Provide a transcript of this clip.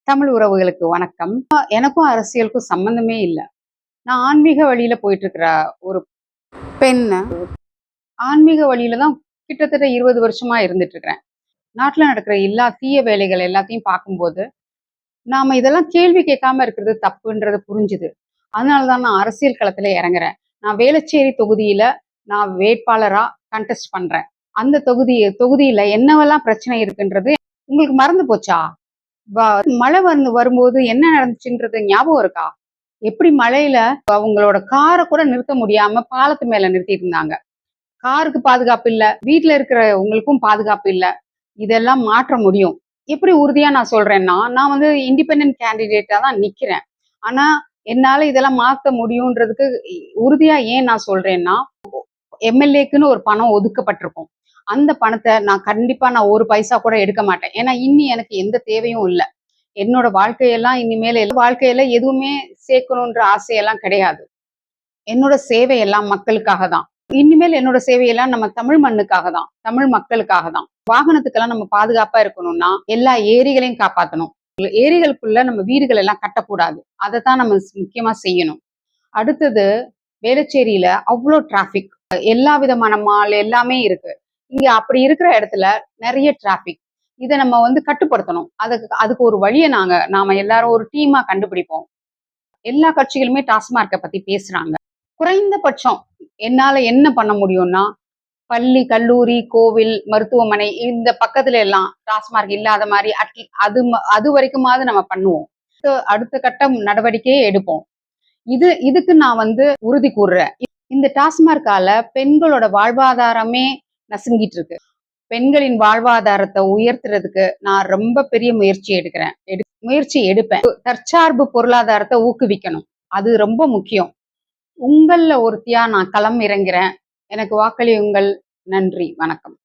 தமிழ் உறவுகளுக்கு வணக்கம். எனக்கும் அரசியலுக்கும் சம்பந்தமே இல்ல. நான் ஆன்மீக வழியில போயிட்டு இருக்கிற ஒரு பெண்ணு. ஆன்மீக வழியில தான் கிட்டத்தட்ட 20 வருஷமா இருந்துட்டு இருக்கிறேன். நாட்டுல நடக்கிற எல்லா தீய வேலைகள் எல்லாத்தையும் பார்க்கும்போது, நாம இதெல்லாம் கேள்வி கேட்காம இருக்கிறது தப்புன்றது புரிஞ்சுது. அதனால தான் நான் அரசியல் களத்துல இறங்குறேன். நான் வேளச்சேரி தொகுதியில நான் வேட்பாளரா கண்டெஸ்ட் பண்றேன். அந்த தொகுதியில என்னவெல்லாம் பிரச்சனை இருக்குன்றது உங்களுக்கு மறந்து போச்சா? மழை வரும்போது என்ன நடந்துச்சுன்றது ஞாபகம் இருக்கா? எப்படி மழையில அவங்களோட கார கூட நிறுத்த முடியாம பாலத்து மேல நிறுத்திட்டு இருந்தாங்க. காருக்கு பாதுகாப்பு இல்ல, வீட்ல இருக்கிற உங்களுக்கும் பாதுகாப்பு இல்ல. இதெல்லாம் மாற்ற முடியும். எப்படி உறுதியா நான் சொல்றேன்னா, நான் வந்து இண்டிபெண்டன்ட் கேண்டிடேட்டா தான் நிக்கிறேன். ஆனா, என்னால இதெல்லாம் மாத்த முடியும்ன்றதுக்கு உறுதியா ஏன் நான் சொல்றேன்னா, எம்எல்ஏக்குன்னு ஒரு பணம் ஒதுக்கப்பட்டிருக்கும். அந்த பணத்த நான் கண்டிப்பா ஒரு பைசா கூட எடுக்க மாட்டேன். ஏன்னா, இன்னி எனக்கு எந்த தேவையும் இல்ல. என்னோட வாழ்க்கையில எதுவுமே சேர்க்கணுன்ற ஆசையெல்லாம் கிடையாது. என்னோட சேவை எல்லாம் மக்களுக்காக தான். இனிமேல் என்னோட சேவையெல்லாம் நம்ம தமிழ் மண்ணுக்காக தான். தமிழ் மக்களுக்காக தான். வாகனத்துக்கெல்லாம் நம்ம பாதுகாப்பா இருக்கணும்னா, எல்லா ஏரிகளையும் காப்பாத்தணும். ஏரிகளுக்குள்ள நம்ம வீடுகள் எல்லாம் கட்டக்கூடாது. அதத்தான் நம்ம முக்கியமா செய்யணும். அடுத்தது வேளச்சேரியில அவ்ளோ டிராபிக். எல்லா விதமான மால் எல்லாமே இருக்கு. இங்க அப்படி இருக்கிற இடத்துல நிறைய டிராபிக். இத நம்ம வந்து கட்டுப்படுத்தணும். அதுக்கு ஒரு வழிய நாம எல்லாரும் ஒரு டீமா கண்டுபிடிப்போம். எல்லா கட்சிகளுமே டாஸ்மார்க்க பத்தி பேசுறாங்க. குறைந்தபட்சம் என்னால என்ன பண்ண முடியும்னா, பள்ளி, கல்லூரி, கோவில், மருத்துவமனை இந்த பக்கத்துல எல்லாம் டாஸ்மார்க் இல்லாத மாரி அது வரைக்குமாவது நம்ம பண்ணுவோம். அடுத்த கட்ட நடவடிக்கையே எடுப்போம். இதுக்கு நான் வந்து உறுதி கூறுறேன். இந்த டாஸ்மார்க்கால பெண்களோட வாழ்வாதாரமே நசுங்கிட்டு இருக்கு. பெண்களின் வாழ்வாதாரத்தை உயர்த்துறதுக்கு நான் ரொம்ப பெரிய முயற்சி எடுப்பேன். தற்சார்பு பொருளாதாரத்தை ஊக்குவிக்கணும். அது ரொம்ப முக்கியம். உங்கள்ல ஒருத்தியா நான் களம் இறங்குறேன். எனக்கு வாக்களியுங்கள். நன்றி, வணக்கம்.